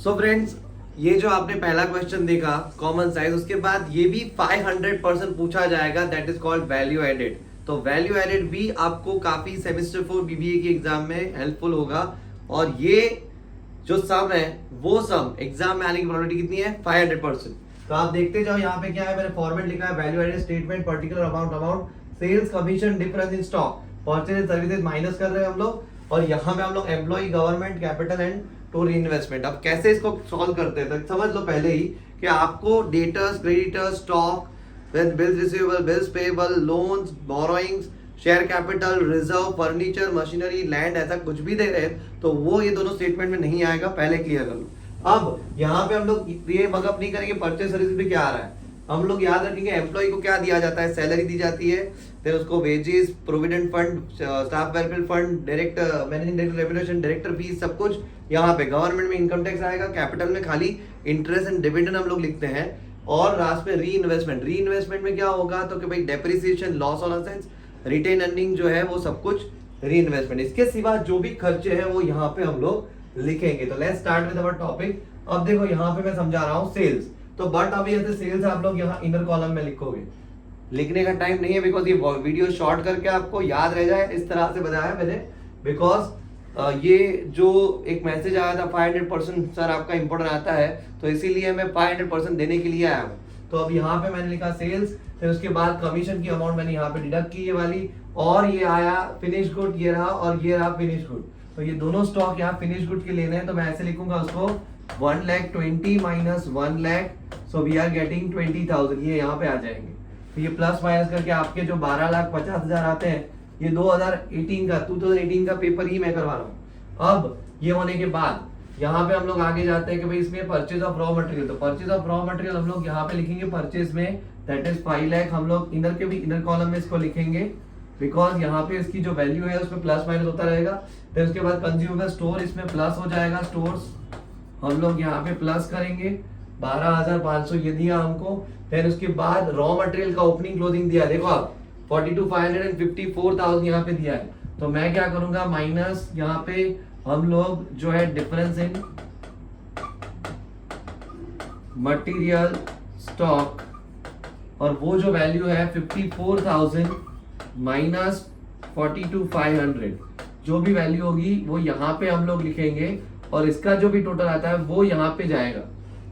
So friends, ये जो आपने पहला क्वेश्चन देखा कॉमन साइज, उसके बाद ये भी 500% पूछा जाएगा, that is called value added. तो वैल्यू एडेड भी आपको काफी सेमेस्टर 4 बीबीए के एग्जाम में हेल्पफुल होगा। और ये जो सम है वो सम एग्जाम में आने की प्रोबेबिलिटी कितनी है? 500%। तो आप देखते जाओ यहाँ पे क्या है, मैंने फॉर्मेट लिखा है value added statement particular amount sales commission difference in stock purchase services minus कर रहे हैं हम लोग, और यहाँ पे हम लोग employ government capital and to reinvestment. अब कैसे इसको सॉल्व करते हैं तो समझ लो पहले ही कि आपको debtors, creditors, stock, bills receivable, bills payable, loans, borrowings, share capital, reserve, furniture, machinery, land, ऐसा कुछ भी दे रहे हैं तो वो ये दोनों स्टेटमेंट में नहीं आएगा, पहले क्लियर कर लो। अब यहाँ पे हम लोग ये मगअप नहीं करेंगे परचेज सर्विस पे क्या आ रहा है, हम लोग याद रखेंगे एम्प्लॉय को क्या दिया जाता है, सैलरी दी जाती है, फिर उसको wages, provident fund, staff welfare fund, direct managing director remuneration, director fees, सब कुछ यहाँ पे। गवर्नमेंट में इनकम टैक्स आएगा, कैपिटल में खाली इंटरेस्ट एंड डिविडेंड हम लोग लिखते हैं, और लास्ट में री इन्वेस्टमेंट में क्या होगा तो कि भाई depreciation, loss on assets, retain earning जो है वो सब कुछ री इन्वेस्टमेंट। इसके सिवा जो भी खर्चे हैं वो यहाँ पे हम लोग लिखेंगे। तो let's start with our topic. अब देखो यहाँ पे मैं समझा रहा हूँ सेल्स, तो बट अभी ऐसे सेल्स आप लोग यहाँ इनर कॉलम में लिखोगे, लिखने का टाइम नहीं है बिकॉज ये वीडियो शॉर्ट करके आपको याद रह जाए इस तरह से बताया मैंने। बिकॉज ये जो एक मैसेज आया था 500% सर आपका इंपॉर्टेंट आता है, तो इसीलिए मैं 500% देने के लिए आया हूँ। तो अब यहाँ पे मैंने लिखा सेल्स, फिर उसके बाद कमीशन की अमाउंट मैंने यहाँ पे डिडक्ट की ये वाली, और ये आया फिनिश गुड, ये रहा, और ये रहा फिनिश गुड। तो ये दोनों स्टॉक यहाँ फिनिश गुड के लेने हैं, तो मैं ऐसे लिखूंगा उसको 1,20,000 minus 1 lakh, so we are getting 20,000, ये यहाँ पे आ जाएंगे। तो ये प्लस माइनस करके आपके जो 12,50,000 आते हैं, ये 2018 का पेपर ही मैं करवा रहा हूँ। अब ये होने के बाद यहाँ पे हम लोग आगे जाते हैं कि भाई इसमें परचेज ऑफ रॉ मटेरियल, तो परचेज ऑफ रॉ मटेरियल हम लोग यहाँ पे लिखेंगे परचेज में, दैट इज 5 लाख। हम लोग इधर के भी इनर कॉलम में इसको लिखेंगे बिकॉज यहाँ पे इसकी जो वैल्यू है उसमें प्लस माइनस होता रहेगा। फिर उसके बाद कंज्यूमेबल स्टोर, इसमें प्लस हो जाएगा, स्टोर्स हम लोग यहाँ पे प्लस करेंगे, 12,500 ये दिया हमको। फिर उसके बाद रॉ मटेरियल का ओपनिंग क्लोजिंग दिया, देखो आप 42,500 एंड 54,000 यहाँ पे दिया है। तो मैं क्या करूंगा माइनस यहाँ पे हम लोग जो है डिफरेंस इन मटेरियल स्टॉक, और वो जो वैल्यू है 54,000 माइनस 42,500, जो भी वैल्यू होगी वो यहाँ पे हम लोग लिखेंगे, और इसका जो भी टोटल आता है वो यहाँ पे जाएगा,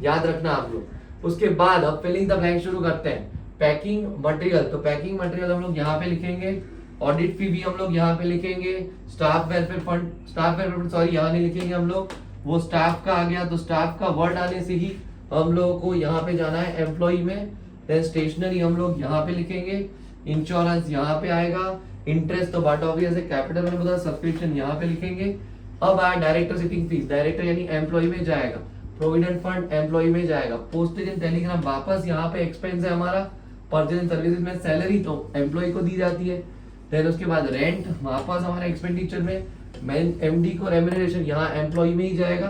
याद रखना आप लोग। उसके बाद अब फिलिंग द ब्लैंक शुरू करते हैं। पैकिंग मटेरियल, तो पैकिंग मटेरियल हम लोग यहाँ पे लिखेंगे, ऑडिट फी भी हम लोग यहाँ पे लिखेंगे, स्टाफ वेलफेयर फंड सॉरी यहाँ नहीं लिखेंगे हम लोग, वो स्टाफ का आ गया, तो स्टाफ का वर्ड आने से ही हम लोगों को यहाँ पे जाना है एम्प्लॉय में। देन स्टेशनरी हम लोग यहाँ पे लिखेंगे, इंश्योरेंस यहाँ पे आएगा, इंटरेस्ट तो बट ऑब्वियस है, कैपिटल मैंने बताया, सब्सक्रिप्शन यहाँ पे लिखेंगे। अब आया डायरेक्टर सिटिंग फीस, डायरेक्टर यानी एम्प्लॉय में जाएगा, प्रोविडेंट फंड एम्प्लॉय में जाएगा, पोस्टेज एंड टेलीग्राम वापस यहाँ पे एक्सपेंस है हमारा, परचेज एंड सर्विसेज में सैलरी तो एम्प्लॉय को दी जाती है। फिर उसके बाद रेंट वापस हमारा एक्सपेंडिचर में, मैन एमडी को रेम्यूनरेशन यहाँ एम्प्लॉय में ही जाएगा।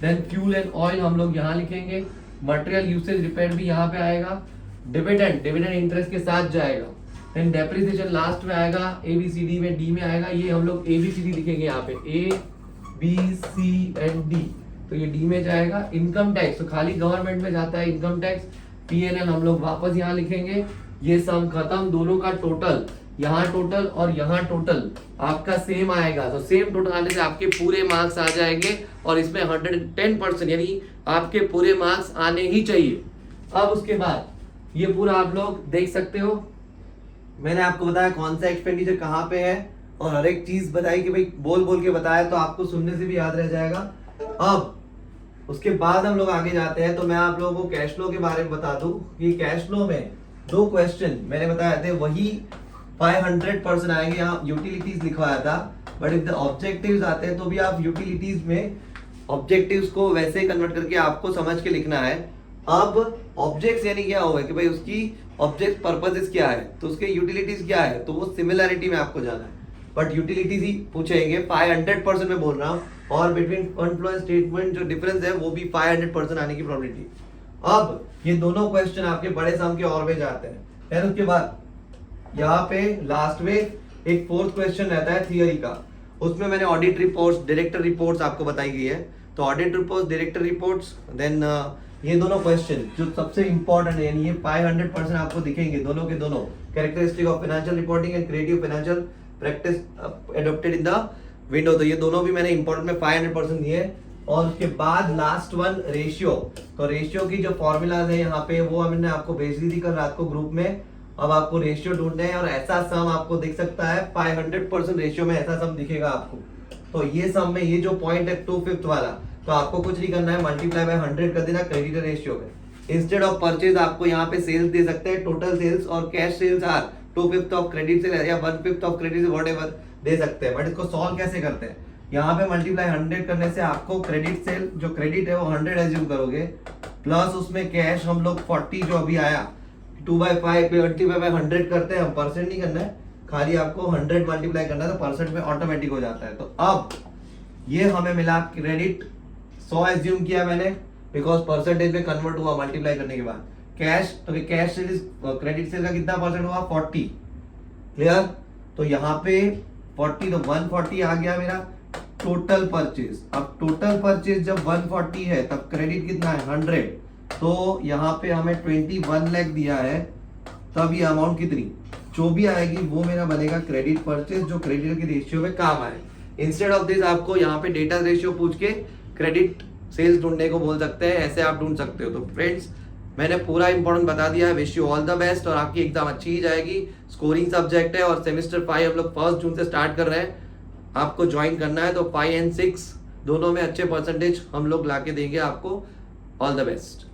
देन फ्यूल एंड ऑयल हम लोग यहाँ लिखेंगे, मटेरियल यूसेज रिपेयर भी यहाँ पे आएगा, डिविडेंड इंटरेस्ट के साथ जाएगा। देन डेप्रिसिएशन लास्ट में आएगा, एबीसीडी में डी में आएगा, ये हम लोग एबीसीडी लिखेंगे यहाँ पे, A B C and D, तो ये डी में जाएगा। इनकम टैक्स तो खाली गवर्नमेंट में जाता है इनकम टैक्स, पीएनएल हम लोग वापस यहाँ लिखेंगे। ये सम खत्म, दोनों का टोटल, यहाँ टोटल और यहाँ टोटल आपका सेम आएगा, तो सेम टोटल आने से आपके पूरे मार्क्स आ जाएंगे, और इसमें 110% यानी आपके पूरे मार्क्स आने ही चाहिए। अब उसके बाद ये पूरा आप लोग देख सकते हो, मैंने आपको बताया कौन सा एक्सपेंडिचर कहाँ पे है, और हर एक चीज बताई कि भाई बोल बोल के बताया तो आपको सुनने से भी याद रह जाएगा। अब उसके बाद हम लोग आगे जाते हैं, तो मैं आप लोगों को कैश फ्लो के बारे में बता दूं कि कैश फ्लो में 2 क्वेश्चन मैंने बताए थे, वही 500% आएंगे। यहाँ यूटिलिटीज लिखवाया था, बट इफ द ऑब्जेक्टिव्स आते हैं तो भी आप यूटिलिटीज में ऑब्जेक्टिव्स को वैसे कन्वर्ट करके आपको समझ के लिखना है। अब ऑब्जेक्ट्स यानी क्या होगा कि भाई उसकी ऑब्जेक्ट पर्पसेस क्या है, तो उसके यूटिलिटीज क्या है, तो वो सिमिलरिटी में आपको जाना है, बट यूटिलिटीज ही पूछेंगे। 500% में बोल रहा हूँ, और बिटवीन फंड फ्लो स्टेटमेंट जो डिफरेंस है वो भी 500% आने की प्रोबेबिलिटी। अब ये दोनों क्वेश्चन आपके बड़े सम के और में जाते हैं। फिर उसके बाद यहाँ पे लास्ट में एक 4th क्वेश्चन रहता है थियरी का, उसमें मैंने ऑडिट रिपोर्ट्स, डायरेक्टर रिपोर्ट्स आपको बताई गई है, तो audit report, director reports, then ये दोनों क्वेश्चन जो सबसे इंपॉर्टेंट है, यानी ये 500% आपको दिखेंगे दोनों के दोनों, characteristic of financial reporting and creative financial practice adopted in the window. तो ये दोनों भी मैंने इंपॉर्टेंट में 500% दिए। और उसके बाद लास्ट वन रेशियो। तो रेशियो की जो फॉर्मूलाज है यहाँ पे वो हमने आपको भेज दी थी कल रात को ग्रुप में। अब आपको रेशियो ढूंढने हैं और ऐसा सम आपको दिख सकता है 500% रेशियो में, ऐसा सम दिखेगा आपको। तो ये सम में ये जो पॉइंट है 2/5 वाला, तो आपको कुछ नहीं करना है, मल्टीप्लाई बाय 100 कर देना क्रेडिटर रेशियो में। इंस्टेड ऑफ परचेज आपको यहाँ पे सेल्स दे सकते हैं, टोटल सेल्स और cash sales are 2/5 of credit sale या 1/5 ऑफ क्रेडिट सेल, व्हाटएवर दे सकते हैं। बट इसको सॉल्व कैसे करते हैं, यहाँ पे मल्टीप्लाई 100 करने से आपको क्रेडिट सेल जो क्रेडिट है वो 100 एज्यूम करोगे, प्लस उसमें कैश हम लोग 40 जो अभी आया 2/5 पे 100 करते हैं हम, परसेंट नहीं करना है, खाली आपको 100 मल्टीप्लाई करना है तो परसेंट में ऑटोमेटिक हो जाता है। तो अब ये हमें मिला क्रेडिट 100 एज्यूम किया मैंने, बिकॉज परसेंटेज में कन्वर्ट हुआ मल्टीप्लाई करने के बाद। कैश, तो कैश सेल क्रेडिट सेल का कितना परसेंट हुआ 40, क्लियर। तो यहाँ पे 40 तो 140 आ गया मेरा टोटल परचेज। अब टोटल परचेज जब 140 है तब क्रेडिट कितना है 100, तो यहाँ पे हमें 21 लाख दिया है, तब ये अमाउंट कितनी जो भी आएगी वो मेरा बनेगा क्रेडिट परचेज, जो क्रेडिट की रेशियो में काम आए। इंस्टेड ऑफ दिस आपको यहाँ पे डेटा रेशियो पूछ के क्रेडिट सेल्स ढूंढने को बोल सकते हैं, ऐसे आप ढूंढ सकते हो। तो फ्रेंड्स मैंने पूरा इंपॉर्टेंट बता दिया है, wish you all the best और आपकी एग्जाम अच्छी ही जाएगी। स्कोरिंग सब्जेक्ट है और सेमेस्टर 5 हम लोग 1 जून से स्टार्ट कर रहे हैं, आपको ज्वाइन करना है तो 5 और 6 दोनों में अच्छे परसेंटेज हम लोग लाके देंगे आपको। All the best.